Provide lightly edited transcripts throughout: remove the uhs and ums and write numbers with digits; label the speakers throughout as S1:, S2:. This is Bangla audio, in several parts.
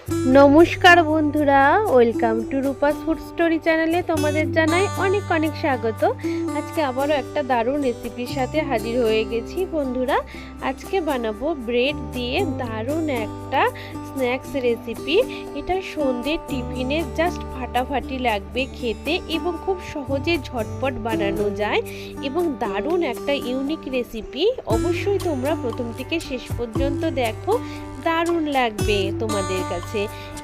S1: নমস্কার বন্ধুরা, welcome to Rupa's food story চ্যানেলে তোমাদের জানাই অনেক অনেক স্বাগত। আজকে আবারও একটা দারুণ রেসিপির সাথে হাজির হয়ে গেছি বন্ধুরা। আজকে বানাবো ব্রেড দিয়ে দারুণ একটা স্ন্যাক্স রেসিপি। এটা সন্ধ্যের টিফিনে জাস্ট ফাটাফাটি লাগবে খেতে এবং খুব সহজে ঝটপট বানানো যায় এবং দারুণ একটা ইউনিক রেসিপি। অবশ্যই তোমরা প্রথম থেকে শেষ পর্যন্ত দেখো, দারুণ লাগবে তোমাদের কাছে।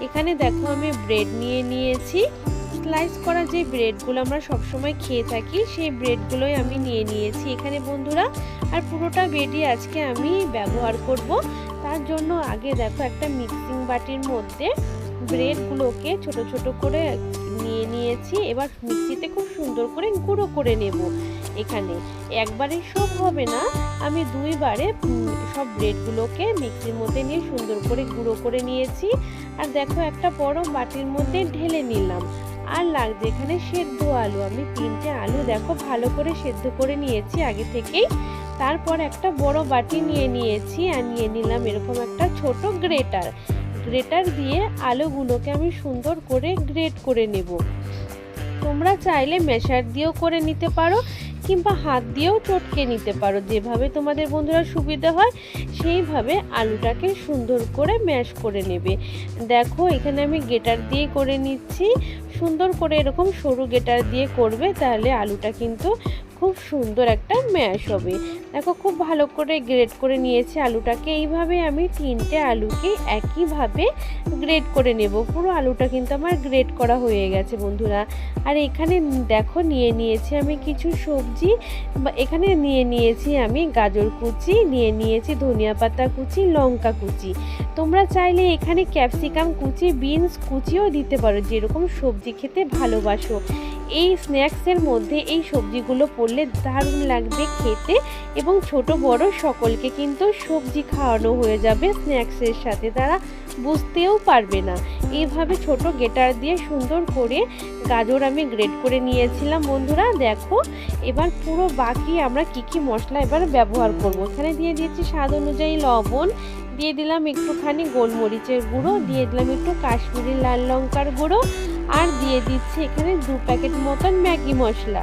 S1: এখানে দেখো আমি ব্রেড নিয়ে নিয়েছি, স্লাইস করা যে ব্রেডগুলো আমরা সবসময় খেয়ে থাকি সেই ব্রেডগুলোই আমি নিয়ে নিয়েছি এখানে বন্ধুরা। আর পুরোটা ব্রেডই আজকে আমি ব্যবহার করব। তার জন্য আগে দেখো একটা মিক্সিং বাটির মধ্যে ব্রেডগুলোকে ছোট ছোট করে নিয়ে নিয়েছি। এবার মিক্সিতে খুব সুন্দর করে গুঁড়ো করে নেব। এখানে একবারে সব হবে না, আমি দুইবারে সব ব্রেডগুলোকে মিক্সির মধ্যে নিয়ে সুন্দর করে গুঁড়ো করে নিয়েছি। আর দেখো একটা বড় বাটির মধ্যে ঢেলে নিলাম। আর লাগছে এখানে সেদ্ধ আলু, আমি 3টে আলু দেখো ভালো করে সেদ্ধ করে নিয়েছি আগে থেকেই। তারপর একটা বড় বাটি নিয়ে নিয়েছি আর নিয়ে নিলাম এরকম একটা ছোট গ্রেটার দিয়ে আলুগুলোকে আমি সুন্দর করে গ্রেট করে নেব। তোমরা চাইলে ম্যাশার দিয়েও করে নিতে পারো কিংবা হাত দিয়েও চটকে নিতে পারো, যেভাবে তোমাদের বন্ধুরা সুবিধা হয় সেইভাবে আলুটাকে সুন্দর করে ম্যাশ করে নেবে। দেখো এখানে আমি গ্রেটার দিয়ে করে নিচ্ছি, সুন্দর করে এরকম সরু গ্রেটার দিয়ে করবে, তাহলে আলুটা কিন্তু খুব সুন্দর একটা ম্যাশ হবে। দেখো খুব ভালো করে গ্রেট করে নিয়েছি আলুটাকে। এইভাবে আমি 3টে আলুকে একইভাবে গ্রেট করে নেব। পুরো আলুটা কিন্তু আমার গ্রেট করা হয়ে গেছে বন্ধুরা। আর এখানে দেখো নিয়ে নিয়েছি আমি কিছু সবজি। এখানে নিয়ে নিয়েছি আমি গাজর কুচি, নিয়ে নিয়েছি ধনিয়া পাতা কুচি, লঙ্কা কুচি। তোমরা চাইলে এখানে ক্যাপসিকাম কুচি, বিনস কুচিও দিতে পারো, যেরকম সবজি খেতে ভালোবাসো। এই স্ন্যাক্সের মধ্যে এই সবজিগুলো পড়লে দারুণ লাগবে খেতে এবং ছোট বড় সকলকে কিন্তু সবজি খাওয়ানো হয়ে যাবে স্ন্যাক্সের সাথে, তারা বুঝতেও পারবে না। এইভাবে ছোট গ্রেটার দিয়ে সুন্দর করে গাজর আমি গ্রেট করে নিয়েছিলাম বন্ধুরা। দেখো এবার পুরো বাকি আমরা কি মশলা এবার ব্যবহার করব। এখানে দিয়ে দিয়েছি স্বাদ অনুযায়ী লবণ, দিয়ে দিলাম একটুখানি গোলমরিচের গুঁড়ো, দিয়ে দিলাম একটু কাশ্মীরি লাল লঙ্কার গুঁড়ো, আর দিয়ে দিচ্ছি এখানে 2 প্যাকেট মতন ম্যাগি মশলা।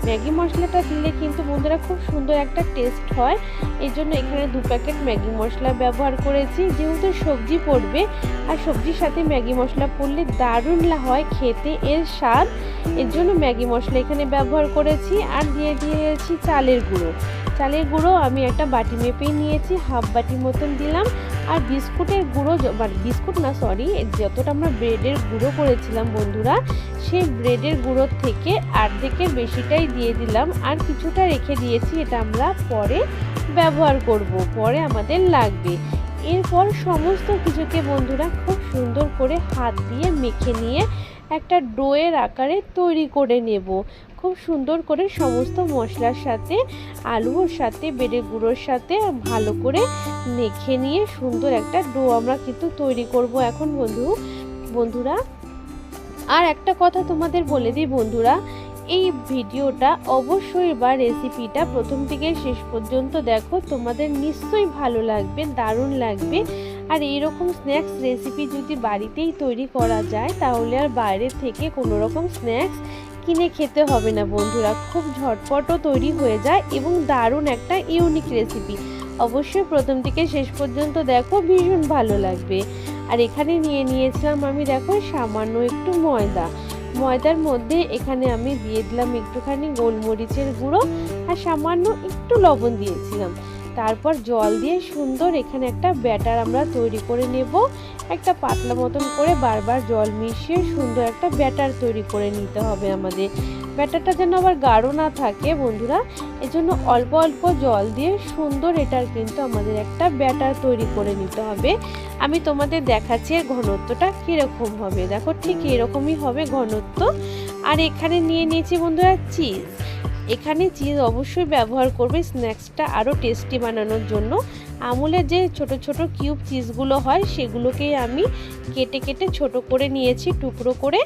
S1: ম্যাগি মশলাটা দিলে কিন্তু বন্ধুরা খুব সুন্দর একটা টেস্ট হয়, এই জন্য এখানে 2 প্যাকেট ম্যাগি মশলা ব্যবহার করেছি। যেহেতু সবজি পড়বে আর সবজির সাথে ম্যাগি মশলা পড়লে দারুণ হয় খেতে এর স্বাদ, এর জন্য ম্যাগি মশলা এখানে ব্যবহার করেছি। আর দিয়ে দিয়েছি চালের গুঁড়ো আমি একটা বাটি মেপে নিয়েছি, হাফ বাটি মতন দিলাম। আর বিস্কুটের গুঁড়ো, যতটা আমরা ব্রেডের গুঁড়ো করেছিলাম বন্ধুরা, সেই ব্রেডের গুঁড়োর থেকে অর্ধেকের বেশিটাই দিয়ে দিলাম। আর কিছুটা রেখে দিয়েছি, এটা আমরা পরে ব্যবহার করব, পরে আমাদের লাগবে। এরপর সমস্ত কিছুকে বন্ধুরা খুব সুন্দর করে হাত দিয়ে মেখে নিয়ে একটা ডোয়ের আকারে তৈরি করে নেব। খুব সুন্দর করে সমস্ত মশলার সাথে, আলুর সাথে, ব্রেডের গুঁড়োর সাথে ভালো করে মেখে নিয়ে সুন্দর একটা ডো আমরা কিন্তু তৈরি করব এখন বন্ধুরা। আর একটা কথা তোমাদের বলে দিই বন্ধুরা, এই ভিডিওটা অবশ্যই বা রেসিপিটা প্রথম থেকে শেষ পর্যন্ত দেখো, তোমাদের নিশ্চয়ই ভালো লাগবে, দারুণ লাগবে। আর এইরকম স্ন্যাক্স রেসিপি যদি বাড়িতেই তৈরি করা যায় তাহলে আর বাইরে থেকে কোনো রকম স্ন্যাক্স কিনে খেতে হবে না বন্ধুরা। খুব ঝটপটও তৈরি হয়ে যায় এবং দারুণ একটা ইউনিক রেসিপি। অবশ্যই প্রথম থেকে শেষ পর্যন্ত দেখো, ভীষণ ভালো লাগবে। আর এখানে নিয়ে নিয়েছিলাম আমি দেখো সামান্য একটু ময়দার মধ্যে এখানে আমি দিয়ে দিলাম একটুখানি গোলমরিচের গুঁড়ো আর সামান্য একটু লবণ দিয়েছিলাম। তারপর জল দিয়ে সুন্দর এখানে একটা ব্যাটার আমরা তৈরি করে নেব। একটা পাতলা মতন করে বারবার জল মিশিয়ে সুন্দর একটা ব্যাটার তৈরি করে নিতে হবে আমাদের। ব্যাটারটা যেন আবার গাঢ় না থাকে বন্ধুরা, এজন্য অল্প অল্প জল দিয়ে সুন্দর এটার কিন্তু আমাদের একটা ব্যাটার তৈরি করে নিতে হবে। আমি তোমাদের দেখাচ্ছি এর ঘনত্বটা কীরকম হবে। দেখো ঠিক এরকমই হবে ঘনত্ব। আর এখানে নিয়ে নিয়েছি বন্ধুরা চিজ। এখানে চিজ অবশ্যই ব্যবহার করবে স্ন্যাক্সটা আরও টেস্টি বানানোর জন্য। আমুলের যে ছোট ছোট কিউব চিজগুলো হয় সেগুলোকেই আমি কেটে কেটে ছোট করে নিয়েছি টুকরো করে।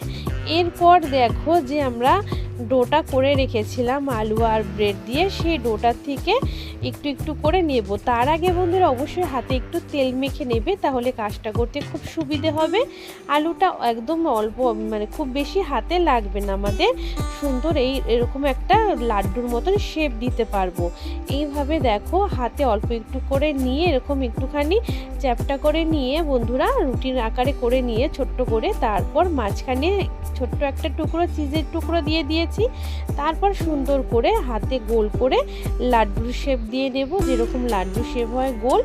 S1: এরপর দেখো যে আমরা ডোটা করে রেখেছিলাম আলু আর ব্রেড দিয়ে, সেই ডোটার থেকে একটু একটু করে নেব। তার আগে বন্ধুরা অবশ্যই হাতে একটু তেল মেখে নেবে, তাহলে কাজটা করতে খুব সুবিধে হবে। আলুটা একদম অল্প, মানে খুব বেশি হাতে লাগবে না, আমাদের সুন্দর এরকম একটা লাড্ডুর মতন শেপ দিতে পারবো। এইভাবে দেখো হাতে অল্প একটু করে নিয়ে এরকম একটুখানি চ্যাপটা করে নিয়ে বন্ধুরা রুটির আকারে করে নিয়ে ছোট্ট করে, তারপর মাঝখানে ছোট্ট একটা টুকরো চিজের টুকরো দিয়ে দিয়েছি। তারপর সুন্দর করে হাতে গোল করে লাড্ডুর শেপ দিয়ে নেব, যেরকম লাড্ডু শেপ হয় গোল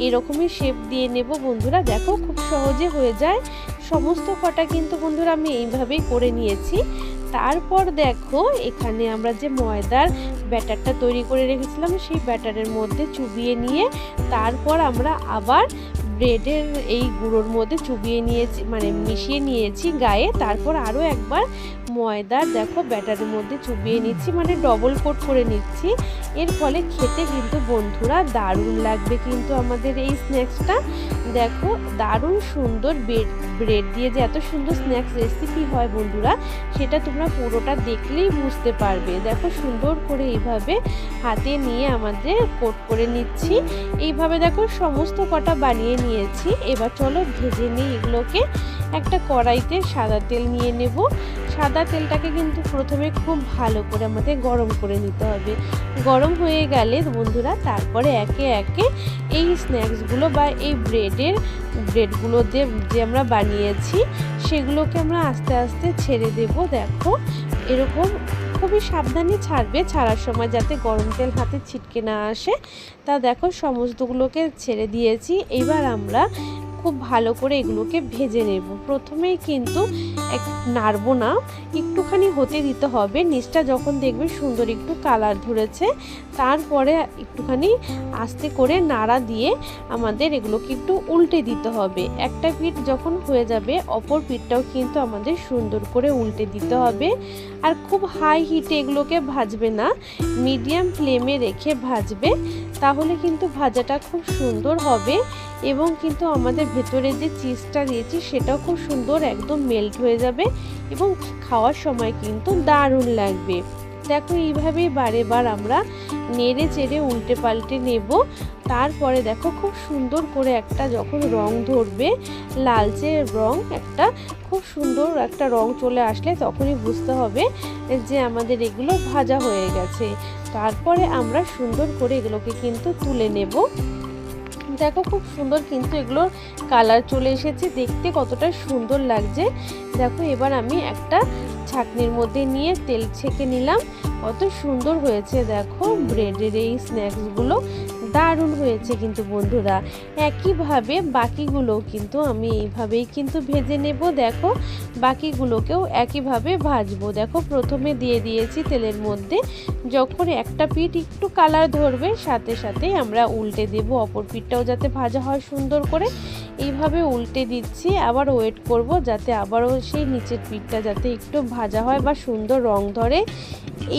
S1: এরকমই শেপ দিয়ে নেব বন্ধুরা। দেখো খুব সহজে হয়ে যায় সমস্ত কটা, কিন্তু বন্ধুরা আমি এইভাবেই করে নিয়েছি। তারপর দেখো এখানে আমরা যে ময়দার ব্যাটারটা তৈরি করে রেখেছিলাম সেই ব্যাটারের মধ্যে চুবিয়ে নিয়ে তারপর আমরা আবার ব্রেডের এই গুঁড়োর মধ্যে চুবিয়ে নিয়েছি, মানে মিশিয়ে নিয়েছি গায়ে। তারপর আরও একবার ময়দার দেখো ব্যাটারের মধ্যে চুবিয়ে নিচ্ছি, মানে ডবল কোট করে নিচ্ছি। এর ফলে খেতে কিন্তু বন্ধুরা দারুণ লাগবে কিন্তু আমাদের এই স্ন্যাক্সটা। দেখো দারুণ সুন্দর ব্রেড দিয়ে যে এত সুন্দর স্ন্যাক্স রেসিপি হয় বন্ধুরা, সেটা তোমরা পুরোটা দেখলেই বুঝতে পারবে। দেখো সুন্দর করে এইভাবে হাতে নিয়ে আমাদের কোট করে নিচ্ছি। এইভাবে দেখো সমস্ত কটা বানিয়ে নিয়েছি। এবার চলো ভেজে নিই এগুলোকে। একটা কড়াইতে সাদা তেল নিয়ে নেব। সাদা তেলটাকে কিন্তু প্রথমে খুব ভালো করে আমাদের গরম করে নিতে হবে। গরম হয়ে গেলে বন্ধুরা তারপরে একে একে এই স্ন্যাক্সগুলো বা এই ব্রেডগুলো দিয়ে যে আমরা বানিয়েছি সেগুলোকে আমরা আস্তে আস্তে ছেড়ে দেব। দেখো এরকম খুবই সাবধানে ছাড়বে, ছাড়ার সময় যাতে গরম তেল হাতে ছিটকে না আসে। তা দেখো সমস্তগুলোকে ছেড়ে দিয়েছি। এবার আমরা খুব ভালো করে এগুলোকে ভেজে নেব। প্রথমেই কিন্তু নাড়বো না, একটুখানি হতে দিতে হবে। নিচটা যখন দেখবে সুন্দর একটু কালার ধরেছে তারপরে একটুখানি আস্তে করে নাড়া দিয়ে আমাদের এগুলোকে একটু উল্টে দিতে হবে। একটা পিঠ যখন হয়ে যাবে অপর পিঠটাও কিন্তু আমাদের সুন্দর করে উল্টে দিতে হবে। আর খুব হাই হিটে এগুলোকে ভাজবে না, মিডিয়াম ফ্লেমে রেখে ভাজবে, তাহলে কিন্তু ভাজাটা খুব সুন্দর হবে এবং কিন্তু আমাদের ভেতরে যে চিজটা দিয়েছি সেটাও খুব সুন্দর একদম মেল্ট হয়ে যাবে এবং খাওয়ার সময় কিন্তু দারুণ লাগবে। দেখো এইভাবেই বারে বার আমরা নেড়ে চেড়ে উল্টে পাল্টে নেব। তারপরে দেখো খুব সুন্দর করে একটা যখন রং ধরবে, লালচে রং, একটা খুব সুন্দর একটা রং চলে আসলে তখনই বুঝতে হবে যে আমাদের এগুলো ভাজা হয়ে গেছে। তারপরে আমরা সুন্দর করে এগুলোকে কিন্তু তুলে নেব। দেখো খুব সুন্দর কিন্তু এগুলোর কালার চলে এসেছে, দেখতে কতটা সুন্দর লাগছে। দেখো এবার আমি একটা ছাঁকনির মধ্যে নিয়ে তেল ছেঁকে নিলাম। কত সুন্দর হয়েছে দেখো ব্রেডের এই স্ন্যাক্সগুলো, দারুণ হয়েছে কিন্তু বন্ধুরা। একইভাবে বাকিগুলোও কিন্তু আমি এইভাবেই কিন্তু ভেজে নেব। দেখো বাকিগুলোকেও একইভাবে ভাজবো। দেখো প্রথমে দিয়ে দিয়েছি তেলের মধ্যে, যখন একটা পিঠ একটু কালার ধরবে সাথে সাথে আমরা উল্টে দেব, অপর পিঠটাও যাতে ভাজা হয় সুন্দর করে। এইভাবে উল্টে দিচ্ছি, আবার ওয়েট করব যাতে আবারও সেই নিচের পিঠটা যাতে একটু ভাজা হয় বা সুন্দর রং ধরে।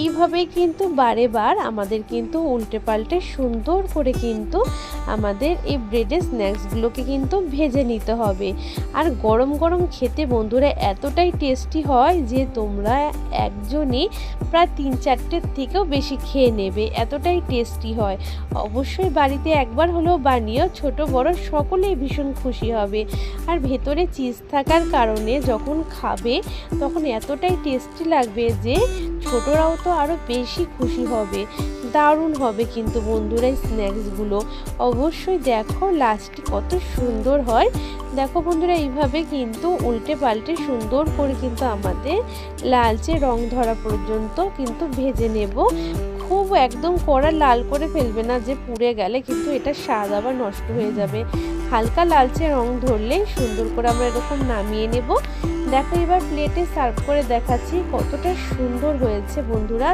S1: এইভাবেই কিন্তু বারে বার আমাদের কিন্তু উল্টে পাল্টে সুন্দর করে কিন্তু আমাদের এই ব্রেডের স্ন্যাক্সগুলোকে কিন্তু ভেজে নিতে হবে। আর গরম গরম খেতে বন্ধুরা এতটাই টেস্টি হয় যে তোমরা একজনই প্রায় 3-4টের থেকেও বেশি খেয়ে নেবে, এতটাই টেস্টি হয়। অবশ্যই বাড়িতে একবার হলেও বানিও, ছোট বড় সকলেই ভীষণ খুশি হবে। আর ভেতরে চিজ থাকার কারণে যখন খাবে তখন এতটাই টেস্টি লাগবে যে ছোটরাও তো আরও বেশি খুশি হবে। দারুণ হবে কিন্তু বন্ধুরা এই স্ন্যাক্সগুলো। অবশ্যই দেখো লাস্টে কত সুন্দর হয়। দেখো বন্ধুরা এইভাবে কিন্তু উল্টে পাল্টে সুন্দর করে কিন্তু আমাদের লালচে রং ধরা পর্যন্ত কিন্তু ভেজে নেব। খুব একদম কড়া লাল করে ফেলবে না যে পুড়ে গেলে কিন্তু এটা স্বাদ আবার নষ্ট হয়ে যাবে। হালকা লালচে রং ধরলেই সুন্দর করে আমরা এরকম নামিয়ে নেব। দেখো এবার প্লেটে সার্ভ করে দেখাচ্ছি কতটা সুন্দর হয়েছে বন্ধুরা।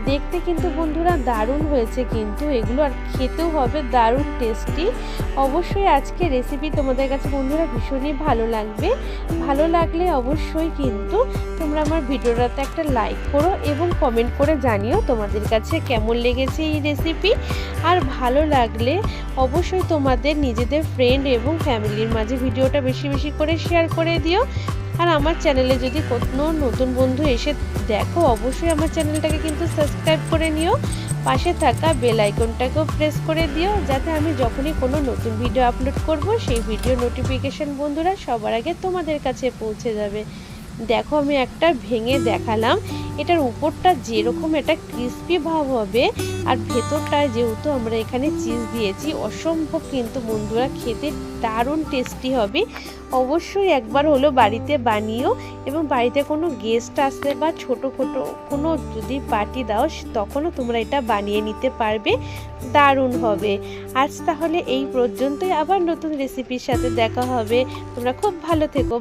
S1: দেখতে কিন্তু বন্ধুরা দারুণ হয়েছে কিন্তু এগুলো, আর খেতেও হবে দারুণ টেস্টি। অবশ্যই আজকে রেসিপি তোমাদের কাছে বন্ধুরা ভীষণই ভালো লাগবে। ভালো লাগলে অবশ্যই কিন্তু তোমরা আমার ভিডিওটাতে একটা লাইক করো এবং কমেন্ট করে জানিও তোমাদের কাছে কেমন লেগেছে এই রেসিপি। আর ভালো লাগলে অবশ্যই তোমাদের নিজেদের ফ্রেন্ড এবং ফ্যামিলির মাঝে ভিডিওটা বেশি বেশি করে শেয়ার করে দিও। আর আমার চ্যানেলে যদি কোনো নতুন বন্ধু এসে দেখো অবশ্যই আমার চ্যানেলটাকে কিন্তু সাবস্ক্রাইব করে নিও। পাশে থাকা বেল আইকনটাকেও প্রেস করে দিও, যাতে আমি যখনই কোনো নতুন ভিডিও আপলোড করব সেই ভিডিও নোটিফিকেশন বন্ধুরা সবার আগে তোমাদের কাছে পৌঁছে যাবে। দেখো আমি একটা ভেঙে দেখালাম, এটার উপরটা যেরকম এটা ক্রিস্পি ভাব হবে আর ভেতরটায় যেহেতু আমরা এখানে চিজ দিয়েছি অসম্ভব কিন্তু বন্ধুরা খেতে দারুণ টেস্টি হবে। অবশ্যই একবার হলো বাড়িতে বানিও, এবং বাড়িতে কোনো গেস্ট আসলে বা ছোটো কোনো যদি পার্টি দাও তখনও তোমরা এটা বানিয়ে নিতে পারবে, দারুণ হবে। আজ তাহলে এই পর্যন্তই, আবার নতুন রেসিপির সাথে দেখা হবে। তোমরা খুব ভালো থেকো।